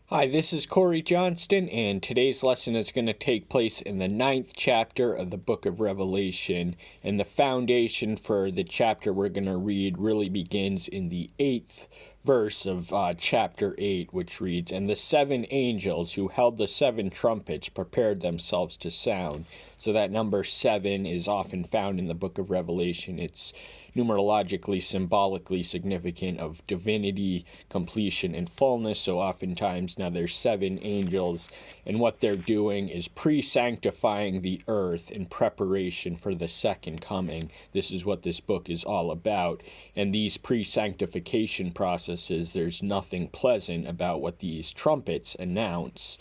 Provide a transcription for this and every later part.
Hi, this is Corey Johnston, and today's lesson is going to take place in the 9th chapter of the book of Revelation. And the foundation for the chapter we're going to read really begins in the 8th verse of chapter 8, which reads, "And the 7 angels who held the 7 trumpets prepared themselves to sound." So that number 7 is often found in the book of Revelation. It's numerologically, symbolically significant of divinity, completion, and fullness. So oftentimes now there's 7 angels, and what they're doing is pre-sanctifying the earth in preparation for the second coming. This is what this book is all about. And these pre-sanctification processes, there's nothing pleasant about what these trumpets announce.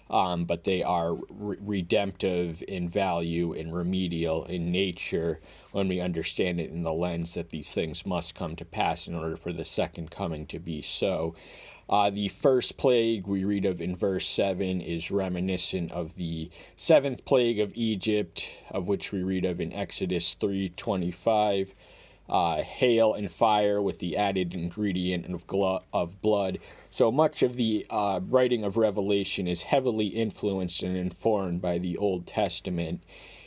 But they are redemptive in value and remedial in nature when we understand it in the lens that these things must come to pass in order for the second coming to be so. The first plague we read of in verse 7 is reminiscent of the 7th plague of Egypt, of which we read of in Exodus 3:25. Hail and fire with the added ingredient of blood. So much of the writing of Revelation is heavily influenced and informed by the Old Testament.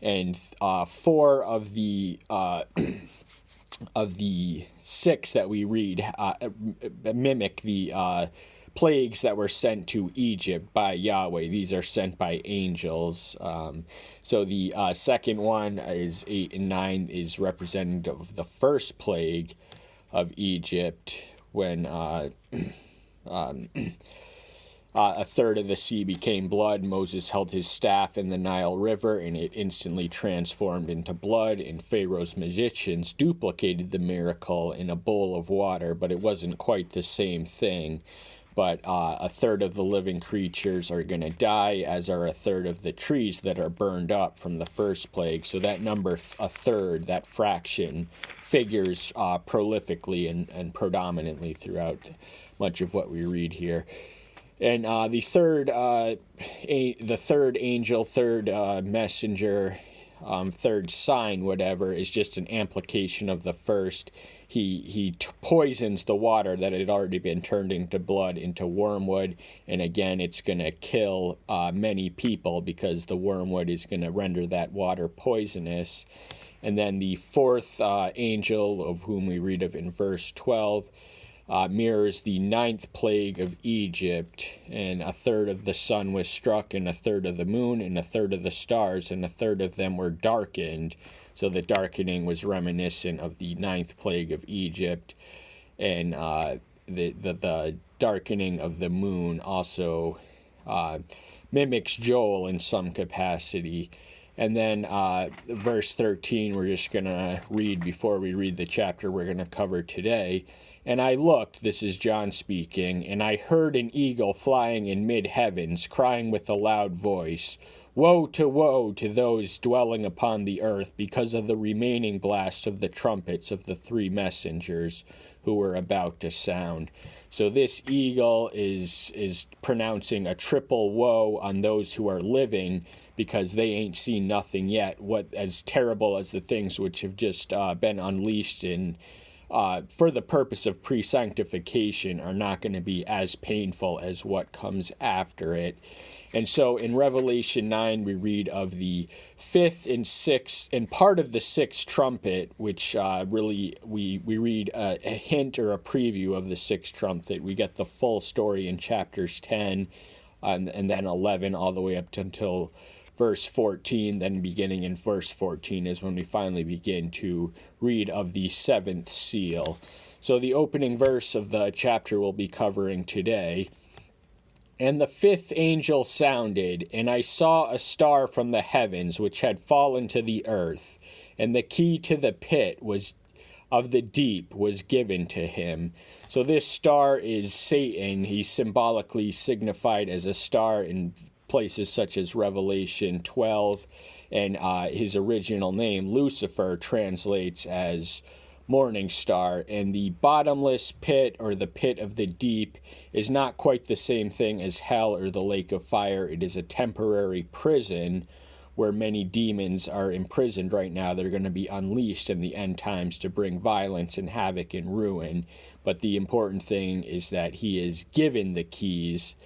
And 4 of the of the 6 that we read mimic the plagues that were sent to Egypt by Yahweh. These are sent by angels. So the second one is 8 and 9 is representative of the first plague of Egypt when a third of the sea became blood. Moses held his staff in the Nile River, and it instantly transformed into blood, and Pharaoh's magicians duplicated the miracle in a bowl of water, but it wasn't quite the same thing. But a third of the living creatures are going to die, as are a third of the trees that are burned up from the first plague. So that number, a third, that fraction, figures prolifically and predominantly throughout much of what we read here. And the third angel, third messenger, third sign, whatever, is just an amplification of the first. He poisons the water that had already been turned into blood into wormwood, and again it's going to kill many people because the wormwood is going to render that water poisonous. And then the fourth angel, of whom we read of in verse 12, mirrors the 9th plague of Egypt, and a third of the sun was struck, and a third of the moon, and a third of the stars, and a third of them were darkened. So the darkening was reminiscent of the 9th plague of Egypt, and the darkening of the moon also mimics Joel in some capacity. And then verse 13, we're just going to read before we read the chapter we're going to cover today. "And I looked," this is John speaking, "and I heard an eagle flying in mid-heavens, crying with a loud voice, woe to those dwelling upon the earth because of the remaining blast of the trumpets of the 3 messengers who were about to sound." So this eagle is pronouncing a triple woe on those who are living because they ain't seen nothing yet. What as terrible as the things which have just been unleashed in for the purpose of pre-sanctification are not going to be as painful as what comes after it. And so in Revelation 9, we read of the 5th and 6th, and part of the 6th trumpet, which really we read a hint or a preview of the 6th trumpet. We get the full story in chapters 10 and then 11 all the way up until verse 14. Then beginning in verse 14 is when we finally begin to read of the 7th seal. So the opening verse of the chapter we'll be covering today. "And the 5th angel sounded, and I saw a star from the heavens which had fallen to the earth, and the key to the pit of the deep was given to him." So this star is Satan. He's symbolically signified as a star in places such as Revelation 12, and his original name, Lucifer, translates as morning star. And the bottomless pit, or the pit of the deep, is not quite the same thing as hell or the lake of fire. It is a temporary prison where many demons are imprisoned right now. They're going to be unleashed in the end times to bring violence and havoc and ruin. But the important thing is that he is given the keys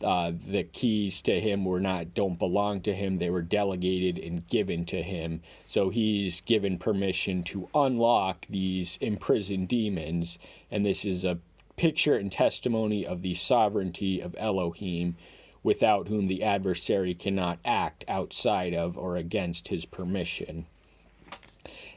The keys to him don't belong to him. They were delegated and given to him. So he's given permission to unlock these imprisoned demons. And this is a picture and testimony of the sovereignty of Elohim, without whom the adversary cannot act outside of or against his permission.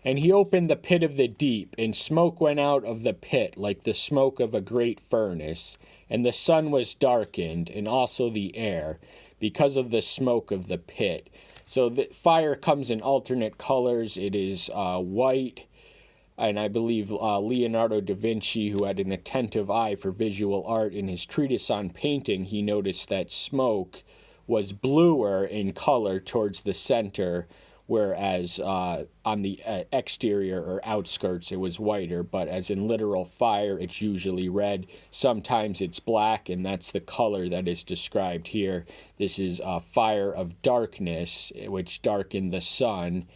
And he opened the pit of the deep, and smoke went out of the pit like the smoke of a great furnace, and the sun was darkened, and also the air, because of the smoke of the pit. So the fire comes in alternate colors. It is white, and I believe Leonardo da Vinci, who had an attentive eye for visual art, in his treatise on painting, he noticed that smoke was bluer in color towards the center, whereas on the exterior or outskirts it was whiter. But as in literal fire, it's usually red. Sometimes it's black, and that's the color that is described here. This is a fire of darkness, which darkened the sun.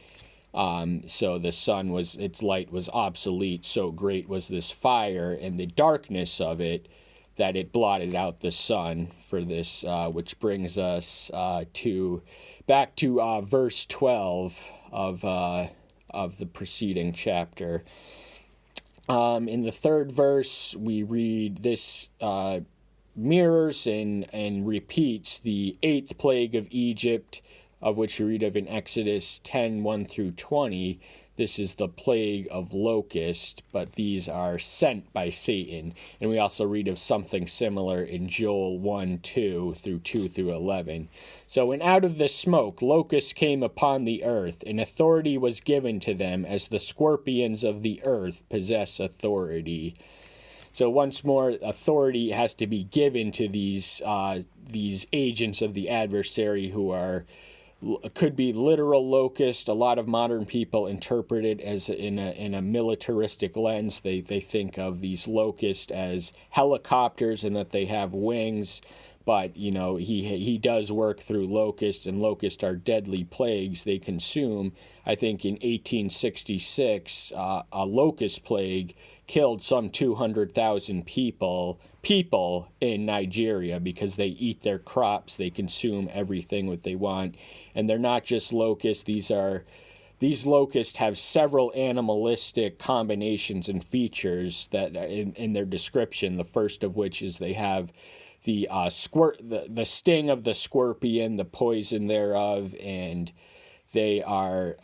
So the sun its light was obsolete, so great was this fire and the darkness of it that it blotted out the sun for this, which brings us back to verse 12 of the preceding chapter. In the third verse, we read this mirrors and repeats the 8th plague of Egypt, of which we read of in Exodus 10:1 through 20. This is the plague of locust, but these are sent by Satan. And we also read of something similar in Joel 1:2 through 2 through 11. So, and out of the smoke locusts came upon the earth, and authority was given to them, as the scorpions of the earth possess authority. So once more, authority has to be given to these agents of the adversary, who could be literal locusts. A lot of modern people interpret it as in a militaristic lens. They think of these locusts as helicopters and that they have wings. But, he does work through locusts, and locusts are deadly plagues. They consume, I think in 1866, a locust plague killed some 200,000 people in Nigeria, because they eat their crops, they consume everything what they want. And they're not just locusts. These locusts have several animalistic combinations and features that in their description. The first of which is they have the sting of the scorpion, the poison thereof, and they are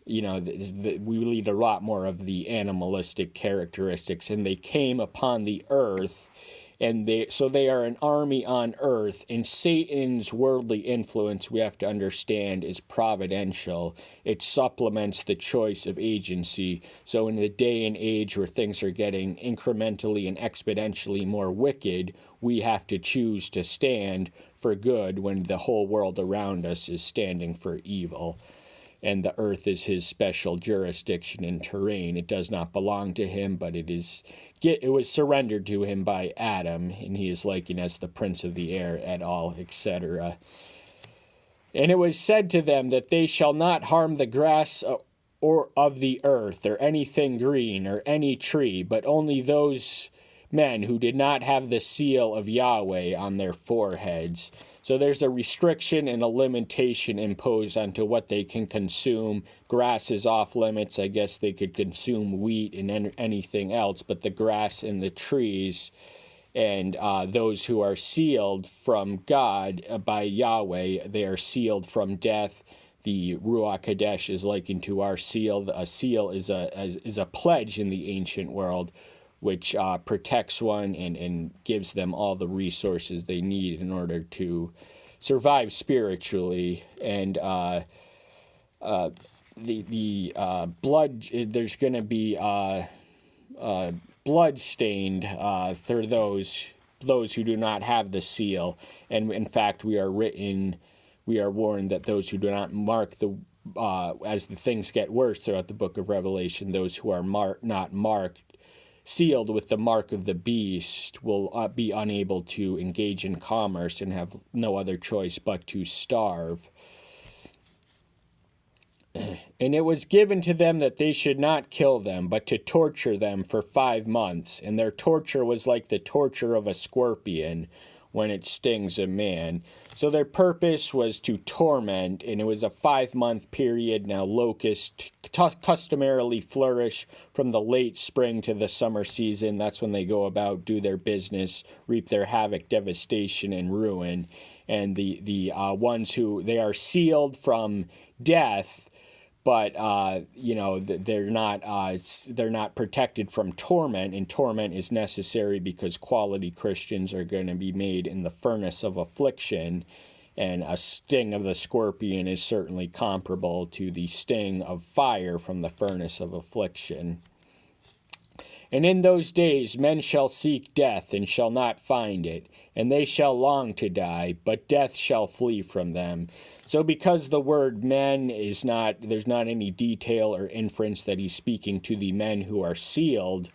we lead a lot more of the animalistic characteristics. And they came upon the earth, and they are an army on earth. And Satan's worldly influence, we have to understand, is providential. It supplements the choice of agency. So in the day and age where things are getting incrementally and exponentially more wicked, we have to choose to stand for good when the whole world around us is standing for evil. And the earth is his special jurisdiction and terrain. It does not belong to him, but it was surrendered to him by Adam, and he is likened as the prince of the air, et al., etc. And it was said to them that they shall not harm the grass or of the earth, or anything green, or any tree, but only those men who did not have the seal of Yahweh on their foreheads. So there's a restriction and a limitation imposed onto what they can consume. Grass is off limits. I guess they could consume wheat and anything else, but the grass and the trees and those who are sealed from God by Yahweh, they are sealed from death. The Ruach Kadesh is likened to our seal. A seal is a pledge in the ancient world, which protects one and gives them all the resources they need in order to survive spiritually. And the blood, there's going to be blood stained for those who do not have the seal. And in fact, we are warned that those who do not mark as the things get worse throughout the book of Revelation, those who are not marked, sealed with the mark of the beast, will be unable to engage in commerce and have no other choice but to starve. And it was given to them that they should not kill them, but to torture them for 5 months. And their torture was like the torture of a scorpion when it stings a man. So their purpose was to torment, and it was a 5-month period. Now locusts customarily flourish from the late spring to the summer season. That's when they go about, do their business, reap their havoc, devastation, and ruin. And the ones who, they are sealed from death, but they're not protected from torment, and torment is necessary because quality Christians are going to be made in the furnace of affliction, and a sting of the scorpion is certainly comparable to the sting of fire from the furnace of affliction. And in those days men shall seek death, and shall not find it, and they shall long to die, but death shall flee from them. So because the word men is not, there's not any detail or inference that he's speaking to the men who are sealed,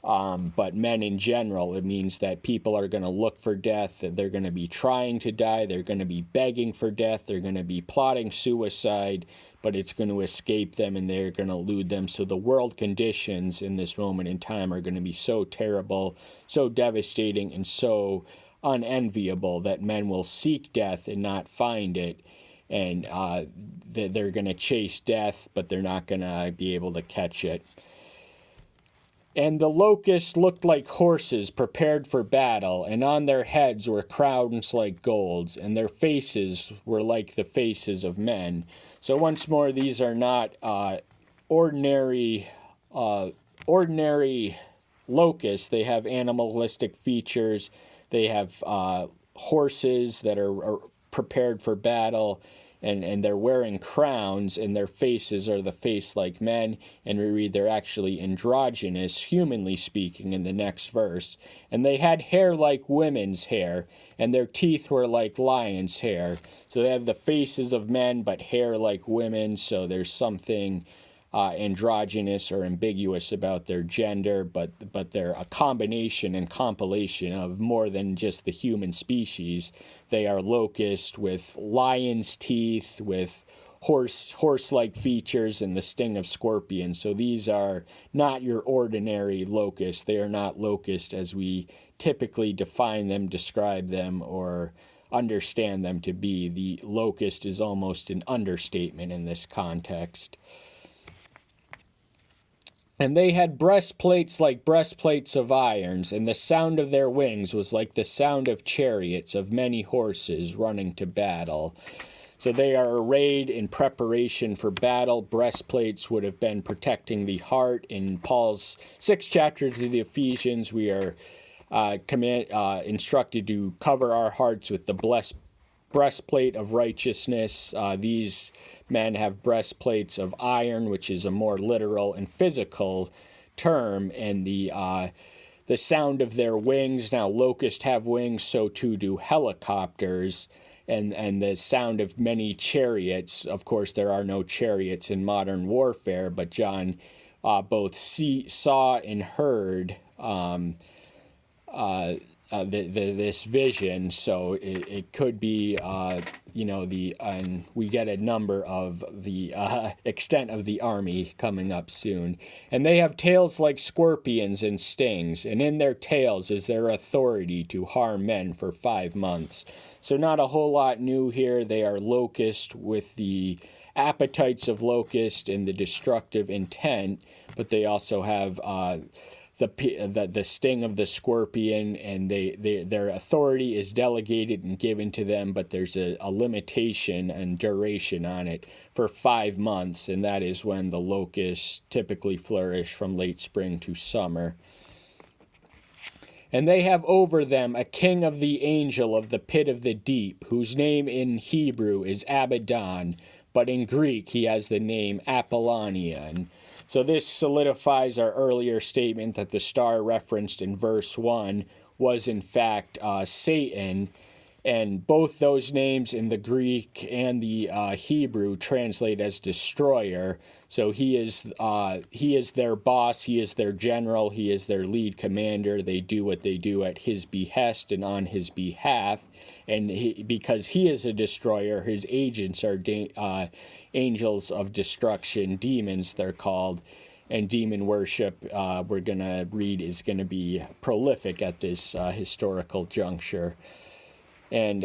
but men in general, it means that people are going to look for death, that they're going to be trying to die, they're going to be begging for death, they're going to be plotting suicide, but it's going to escape them and they're going to elude them. So the world conditions in this moment in time are going to be so terrible, so devastating, and so unenviable that men will seek death and not find it. And they're going to chase death, but they're not going to be able to catch it. And the locusts looked like horses prepared for battle, and on their heads were crowns like golds, and their faces were like the faces of men. So once more, these are not ordinary locusts. They have animalistic features. They have horses that are prepared for battle, and they're wearing crowns, and their faces are the face like men, and we read they're actually androgynous, humanly speaking, in the next verse. And they had hair like women's hair, and their teeth were like lion's hair. So they have the faces of men, but hair like women, so there's something androgynous or ambiguous about their gender, but they're a combination and compilation of more than just the human species. They are locusts with lion's teeth, with horse-like features, and the sting of scorpion. So these are not your ordinary locusts. They are not locusts as we typically define them, describe them, or understand them to be. The locust is almost an understatement in this context. And they had breastplates like breastplates of irons, and the sound of their wings was like the sound of chariots of many horses running to battle. So they are arrayed in preparation for battle. Breastplates would have been protecting the heart. In Paul's 6th chapter to the Ephesians, we are instructed to cover our hearts with the breastplate of righteousness. These men have breastplates of iron, which is a more literal and physical term, and the sound of their wings. Now, locusts have wings, so too do helicopters, and the sound of many chariots. Of course, there are no chariots in modern warfare, but John both saw and heard this vision, so it could be, and we get a number of the extent of the army coming up soon. And they have tails like scorpions and stings, and in their tails is their authority to harm men for 5 months. So not a whole lot new here. They are locusts with the appetites of locust and the destructive intent, but they also have the sting of the scorpion, and their authority is delegated and given to them, but there's a limitation and duration on it for 5 months, and that is when the locusts typically flourish from late spring to summer. And they have over them a king of the angel of the pit of the deep, whose name in Hebrew is Abaddon, but in Greek he has the name Apollonion. So this solidifies our earlier statement that the star referenced in verse 1 was in fact Satan, And both those names in the Greek and the Hebrew translate as destroyer. So he is their boss, he is their general, he is their lead commander. They do what they do at his behest and on his behalf. And because he is a destroyer, his agents are angels of destruction, demons they're called. And demon worship, we're going to read, is going to be prolific at this historical juncture. And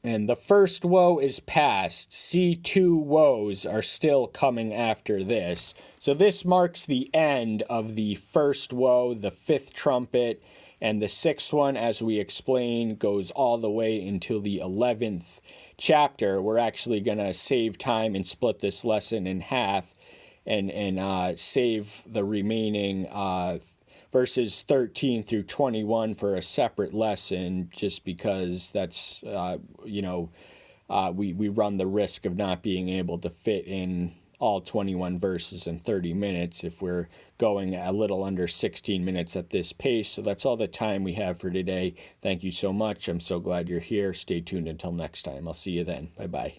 and the first woe is past. See, 2 woes are still coming after this. So this marks the end of the first woe, the 5th trumpet, and the 6th one, as we explained, goes all the way until the 11th chapter. We're actually going to save time and split this lesson in half and save the remaining verses 13 through 21 for a separate lesson, just because that's, we run the risk of not being able to fit in all 21 verses in 30 minutes if we're going a little under 16 minutes at this pace. So that's all the time we have for today. Thank you so much. I'm so glad you're here. Stay tuned until next time. I'll see you then. Bye-bye.